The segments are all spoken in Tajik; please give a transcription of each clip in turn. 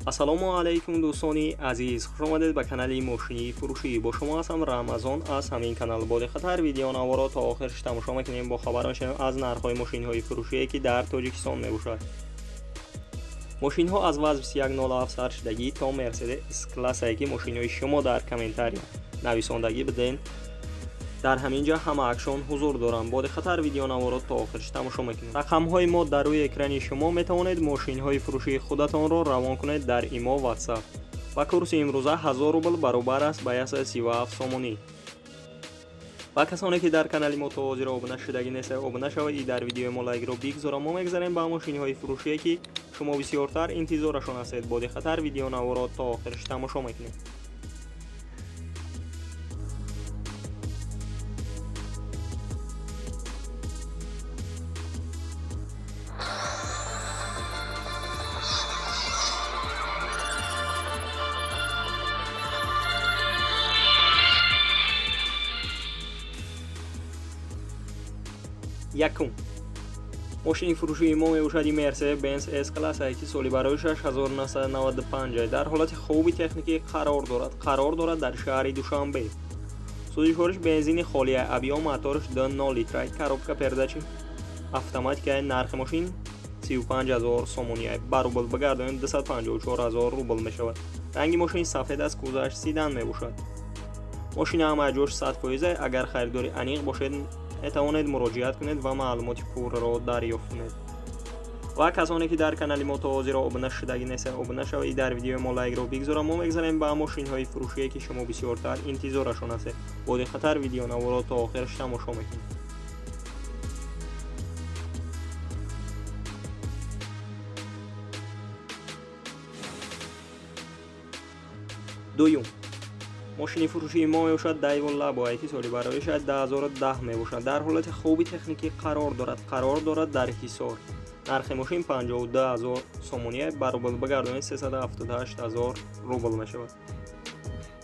ассалому алайкум дӯстони азиз, хуш омадед ба канали мошини фурӯшӣ. Бо шумо ҳастам Рамазон аз ҳамин канал. Боди хатар видеонаворо то охирш тамошо мекунем, бо хабар мешавем аз нархҳои мошинҳои фурӯшие ки дар Тоҷикистон мебошад. мошинҳо аз ваз 2107 шидагӣ то Mercedes S-классае ки мошинҳои шумо дар комментария нависондагӣ биден. дар ҳамин ҷо ҳама акшон ҳузур доранд. Боди хатар видеонаворот то охирш тамошо мекунед. рақамҳои мо дар рӯи экрани шумо. Метавонед мошинҳои фурӯшии худатонро равон кунед дар имо WhatsApp. ва курси имрӯза 1000 рубл баробар аст ба 137 сомонӣ. ба касоне ки дар канали мо то ҳозир обуна шудагӣ нестед, обуна шавед и дар видеои мо лайкро бигзора. мо мегзарем ба мошинҳои фурӯшие ки шумо бисёртар интизорашон ҳастед. Боди хатар видеонаворот то охирш тамошо мекунед. якум мошини фурӯшии мо мебошад Mercedes-Benz S-классае ки соли бароишаш 1995 дар ҳолати хуби техникӣ қарор дорад дар шаҳри Душанбе. судишвориш бензини холия, объем моториш 2.0 литра, коробка передачи автоматикае. нархи мошин 35000 сомонияе, ба рубл бигардонед 254000 рубл мешавад. ранги мошин сафед аст, кузаш седан мебошад. мошина ҳамаи ҷош 100%. агар харидори аниқ бошед метавонед муроҷиат кунед ва маълумоти пурраро дарёфт кунед. ва касоне ки дар канали мо то ҳозир обуна шудагӣ нестед, обуна шавед и дар видеои мо лайкро бигзора. мо мегзарем ба мошинҳои фурӯшие ки шумо бисёртар интизорашон ҳастед. боди хатар видеонаворот то охираш тамошо мекунед. дуюм мошини фурӯшии мо мебошад Daewoo Labo ки соли бароишаш 2010 мебошад. дар ҳолати хуби техникӣ қарор дорад дар ҳисор. нархи мошин 52000 сомонияе, ба рубл бигардонед 378000 рубл мешавад.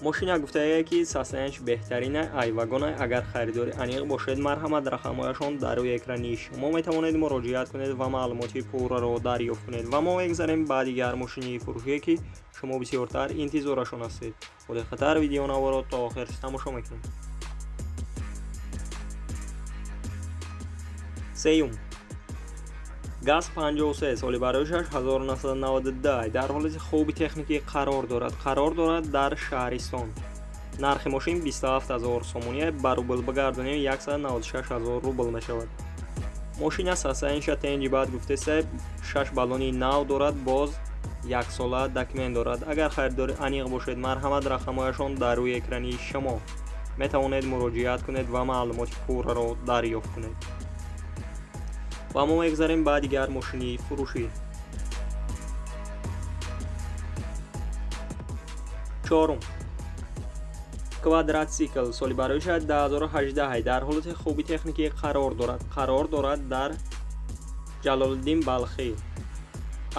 мошина гуфтае ки состояниш беҳтарина, айвагона. агар харидори аниқ бошед, марҳамат, рақамҳояшон дар рӯи экрани шумо. метавонед муроҷиат кунед ва маълумоти пурраро дарёфт кунед. ва мо мегзарем ба дигар мошини фурӯшие ки шумо бисёртар интизорашон ҳастед. боди хатар видеонаворот то охир тамошо мекунед. сеюм газ 53 соли бароишаш 1992 дар ҳолати хуби техникӣ қарор дорад дар шаҳристон. нархи мошин 27000 сомонияе, ба рубл бигардонем 196000 рубл мешавад. мошина состояниша тенҷи баъд гуфтеса 6 баллони нав дорад, боз 1 сола документ дорад. агар харидори аниқ бошед, марҳамат, рақамҳояшон дар рӯи экрани шумо. метавонед муроҷиат кунед ва маълумоти пурраро дарёфт кунед. ва мо мегзарем ба дигар мошини фурӯшӣ. чорум квадроцикл соли бароишаш 2018 дар ҳолати хуби техникӣ қарор дорад дар Ҷалолиддин Балхӣ.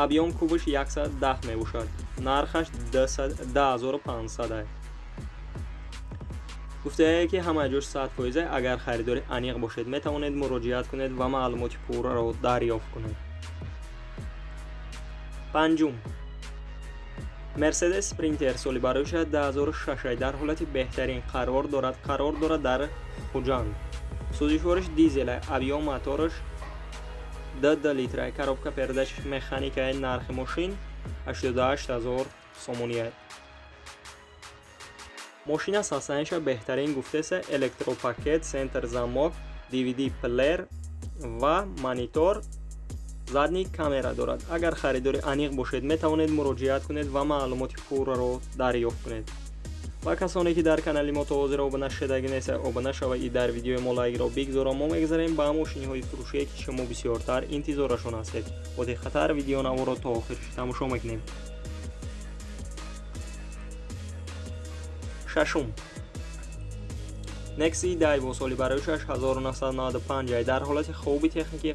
объем кубиш 110 мебошад. нархаш 10500 гуфтае ки ҳама ҷош 100%. агар харидори аниқ бошед, метавонед муроҷиат кунед ва маълумоти пурраро дарёфт кунед. панҷум Mercedes Sprinter соли бароишаш 2006 дар ҳолати беҳтарин қарор дорад дар Хуҷанд. судишвориш дизеле, объем моториш 2 литра, коробка передачи механикае. нархи мошин 88000 сомонияе. мошина состояниша беҳтарин гуфтеса электропакет, сентр замок, DVD плеер ва монитор, задни камера дорад. агар харидори аниқ бошед, метавонед муроҷиат кунед ва маълумоти пурраро дарёфт кунед. ва касоне ки дар канали мо то ҳозир обуна шудагӣ нестед, обуна шавед и дар видеои мо лайкро бигзора. мо мегзарем ба мошинҳои фурӯшие ки шумо бисёртар интизорашон ҳастед. боди хатар видеонаворот то охир тамошо мекунем. шашум Nexi Daewoo соли бароишаш 1995 дар ҳолати хуби техникӣ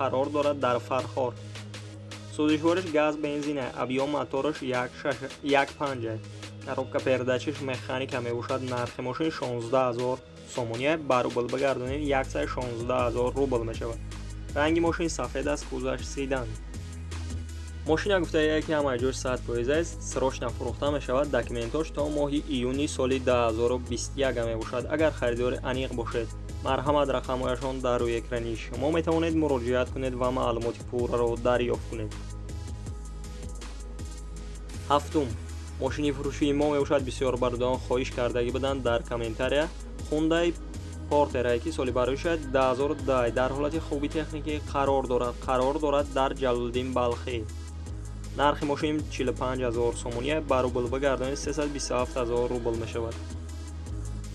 қарор дорад дар Фархор. судишвориш газ бензина, объем моториш 1.5, коробка передачиш механика мебошад. нархи мошин 16000 сомонияе, ба рубл бигардонем 116000 рубл мешавад. ранги мошин сафед аст, кузаш седан. ماشین گفته‌ای که همه 100% است، سروش نفروخته می شود. داکیومنتاش تا ماه ایونی سال 2021 می باشد. اگر خریدار انیق باشد، مرحمت رقمهایشان در روی اکرانی شما می توانید مراجعه کنید و معلومات پورا را دریافت کنید. هفتم، ماشین فروشی ما می باشد. بسیار بردان خواهش کردگی بدن در کامنتاریا خوندای پورتر که سالی برایش 2010 در حالت خوبی تکنیکی قرار دارد در جلال‌الدین بلخی. نرخ ماشین 45000 سومونیه، بر روبل بگردانید 327000 روبل می شود.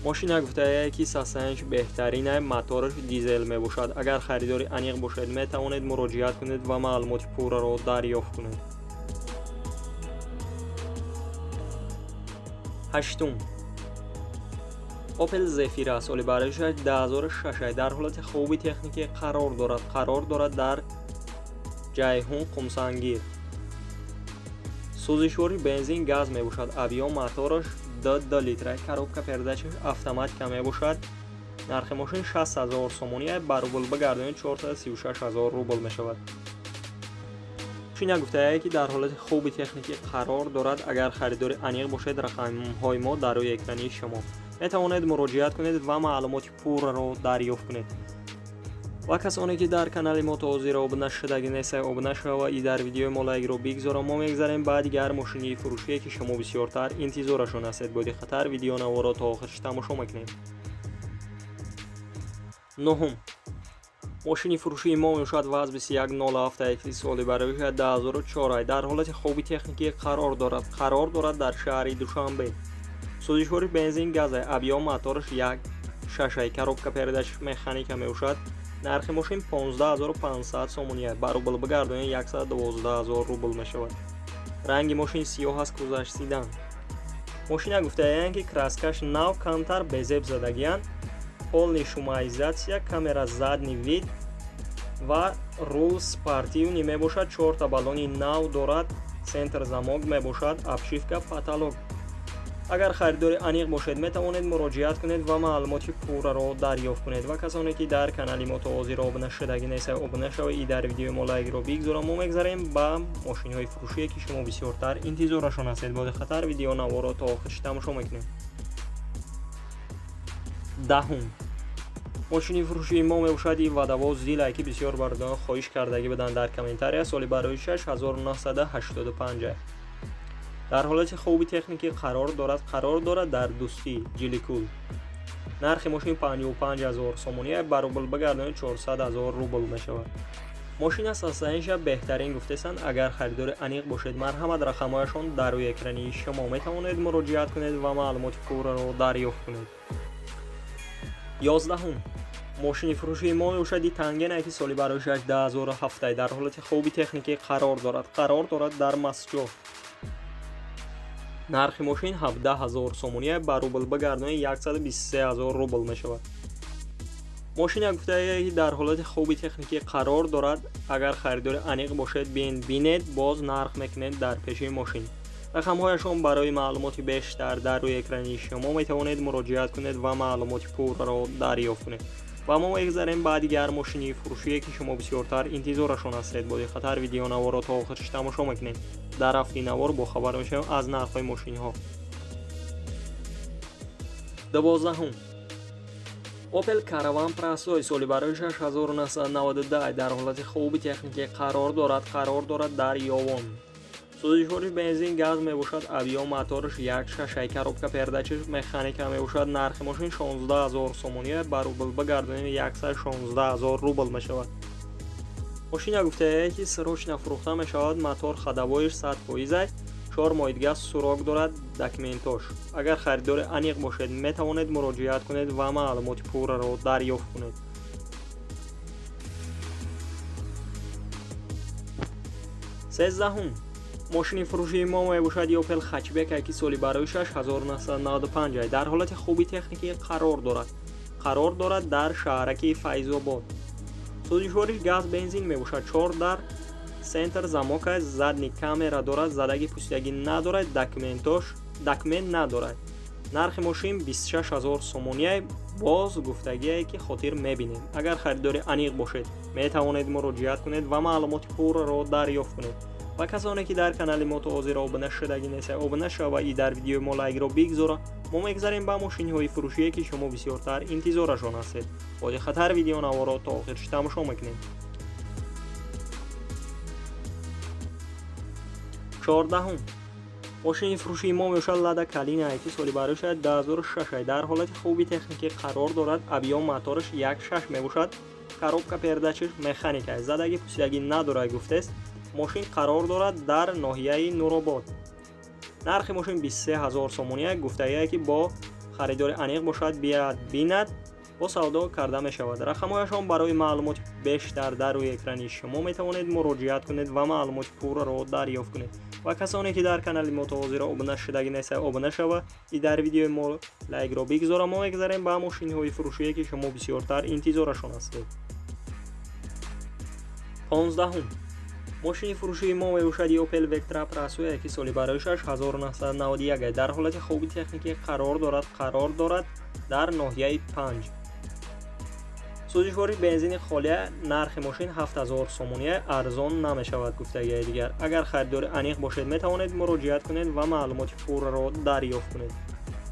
ماشین گفته‌ای که ساسنج بهترین موتورش دیزل می باشد. اگر خریداری انیق باشد می توانید مراجعه کنید و معلومات پورا را دریافت کنید. هشتم، اوپل زفیرا سالی برایش 2006 در حالت خوبی تکنیکی قرار دارد در جایهون قمسانگیر. سوزشوری بنزین گاز می باشد. ابیام موتورش 2 لیتر، коробка передач автоматика می باشد. نرخ ماشین 60000 سومونیه، بر روبل بگردانید 436000 روبل می شود. ماشین گفته‌ای که در حالت خوبی تکنیکی قرار دارد. اگر خریدار انیق باشد، رقم‌های ما در روی اکرانی شما می توانید مراجعه کنید و معلومات پورا را دریافت کنید. و کسانی که در کانال ما تازه را آبونه شدگی نیست، آبونه شوید و ای در ویدیو ما لایک را بگذارم. ما میگذاریم بعد دیگر ماشینی فروشی که شما بسیارتر انتظارشون هستید. باید خطر ویدیو نوارا تا آخرش تماشا میکنید. نهم، ماشینی فروشی ما میشود وز 2107 سالی برایش 2004 در حالت خوبی تکنیکی قرار دارد در شهر دوشنبه. سوزشوری بنزین گاز، ابیام موتورش 1.6، коробка передач مکانیکا میباشد. نرخ ماشین 15500 سومونیه، بر روبل بگردانید 112000 روبل می شود. رنگ ماشین سیاه است، گذشتیدن. ماشین گفته‌ای که краскаш нав камтар безеб задагиан, полный шумоизоляция, камера задний вид ва рул спортивный мебошад. 4 та баллони нав дорад, центр замок мебошад, обшивка потолок. اگر خریداری انیق باشد می توانید مراجعه کنید و معلومات پورا را دریافت کنید. و کسانی که در کانال ما تازه را آبونه شدگی نیست، آبونه شوید. ای در ویدیو ما لایک را بگذارم. ما میگذاریم با ماشین های فروشی که شما بسیارتر انتظارشون هستید. باید خطر ویدیو نوارا تا آخرش تماشا میکنید. دهم، ماشین فروشی ما میباشد ای ودواز زیل که بسیار بردان خواهش کردگی بدن در کامنتاریا سالی برای 6985 در حالت خوبی تکنیکی قرار دارد در دوستی جلیکول. نرخ ماشین 55000 سومونیه، بر روبل بگردانید 400000 روبل می شود. ماشین اساساًش بهترین گفته‌اند. اگر خریدار انیق باشد، مرحمت رقمهایشان در روی اکرانی شما می توانید مراجعه کنید و معلومات پورا را دریافت کنید. 11، ماشین فروشی ما میباشد تنگن که سالی برایش 2007 در حالت خوبی تکنیکی قرار دارد در مسجد. نرخ ماشین 17000 سومونیه، بر روبل بگردانید 123000 روبل می شود. ماشین گفته‌ای در حالت خوبی تکنیکی قرار دارد. اگر خریدار انیق باشد بینید باز نرخ میکنید در پیش ماشین. رقم‌هایشان برای معلومات بیشتر در روی اکرانی شما می توانید مراجعه کنید و معلومات پورا را دریافت کنید. و ما میگذاریم بعد دیگر ماشینی فروشی که شما بسیارتر انتظارشون هستید. باید خطر ویدیو نوارا تا آخرش تماشا میکنید. در هفته نوار با خبر میشیم از نرخ‌های ماشین ها. 12، اوپل کاروان پراسوی سالی برای 6992 در حالت خوبی تکنیکی قرار دارد در یاوان. سوزشوری بنزین گاز می باشد. ابیام موتورش 1.6، коробка передач مکانیکا می باشد. نرخ ماشین 16000 سومونیه، بر روبل بگردانید 116000 روبل می شود. ماشین گفته‌ای که سروش نفروخته می شود. موتور خدوایش 100% است. 4 ماه دیگر سوراخ دارد. داکیومنتاش اگر خریدار انیق باشد می توانید مراجعه کنید و معلومات پورا را دریافت کنید. 13، ماشین فروشی ما میباشد اوپل هچبک که سالی برای 6995 در حالت خوبی تکنیکی قرار دارد در شهرک فیض‌آباد. سوزشوری گاز بنزین میباشد. 4 در سنتر замок задний камера دارد. زدگی پوسیدگی ندارد. داکمنت ندارد. نرخ ماشین 26000 سومونیه. باز گفتگی که خاطر میبینید. اگر خریدار انیق باشد می توانید مراجعه کنید و معلومات پورا را دریافت کنید. و کسانی که در کانال ما تا حاضر آبونه شدگی نیست آبونه شوید در ویدیو ما لایک را بگذارید. ما میگذاریم به ماشین های فروشی که شما بسیارتر انتظارشان هستید. با خطر ویدیو نوارا تا آخرش تماشا میکنید. 14 ماشین فروشی ما میشه لادا کالینه که سالی برایش 2006 در حالت خوبی تکنیکی قرار دارد. ابیام موتورش 1.6 میباشد. коробка передачаш механик аст. задагӣ пусидагӣ надорад гуфтааст. мошин қарор дорад дар ноҳияи Нуробод. нархи мошин 23000 сомония гуфтааст ки бо харидори аниқ бошад бияд бинад бо савдо карда мешавад. рақамҳояшон барои маълумоти бештар дар рӯи экрани шумо метавонед муроҷиат кунед ва маълумоти пурраро дарёфт кунед. ва касоне ки дар канали мо то ҳозира обуна шудагӣ неста обуна шава и дар видеои мо лайкро бигзора. мо мегузарем ба мошинҳои фурӯшие ки шумо бисёртар интизорашон ҳастед. 15 мошини фурӯшии мо мебошад Opel Vectra Prasoe ки соли бароишаш 1991 дар ҳолати хоби техникӣ қарор дорад дар ноҳияи 5. сӯзишвори бензини холия. нархи мошин 7000 сомония арзон намешавад гуфтагии дигар. агар харидори аниқ бошед метавонед муроҷиат кунед ва маълумоти пурраро дарёфт кунед.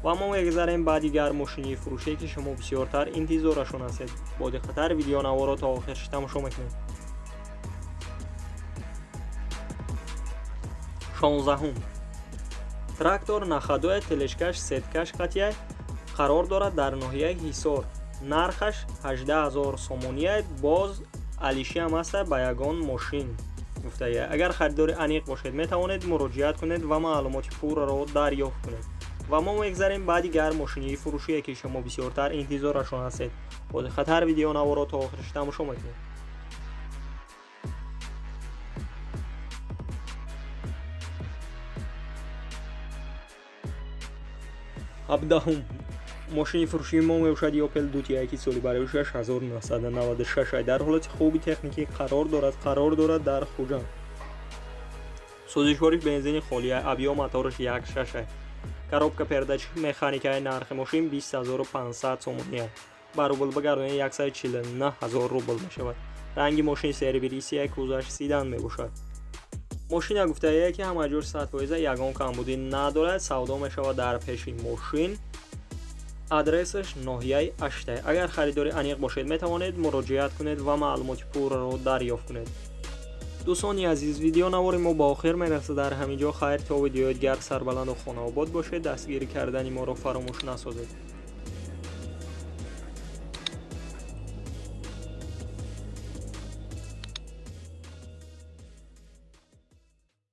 ва мо мегузарем ба дигар мошини фурӯшие ки шумо бисёртар интизорашон ҳастед. бо диққатар видео наворо то охирш тамошо мекунед. 16 трактор нахадоя телешкаш сеткаш қатия қарор дорад дар ноҳияи Ҳисор. нархаш 18000 сомония. боз алишиам аста ба ягон мошин гуфтая. агар харидори аниқ бошед метавонед муроҷиат кунед ва маълумоти пурраро дарёфт кунед. ва мо мегузарем ба дигар мошини фурӯшие ки шумо бисёртар интизорашон ҳастед. бо хатар видео наворо то охирш тамошо мекунед. 17 мошини фурӯшии мо мебошад Opel Dutya ки соли бароишаш 1996 дар ҳолати хоби техникӣ қарор дорад дар Хуҷанд. сӯзишвори бензини холия. абиём мотораш 1.6. коробка передачи механикаи. нархи мошин 20500 сомония. ба рубл бигардонед 149000 рубл мешавад. ранги мошин сервисия кузаш сидан мебошад. мошина гуфтае ки ҳамаҷур 100% ягон камбудӣ надорад. савдо мешавад дар пеши мошин. адресаш ноҳияи Аштай. агар харидори аниқ бошед метавонед муроҷиат кунед ва маълумоти пурраро дарёфт кунед. дӯстони азиз, видео навори мо ба охир мерасад. дар ҳамин ҷо хайр то видеои дигар сарбаланду хонаобод бошед. дастгирӣ кардани моро фаромӯш насозед.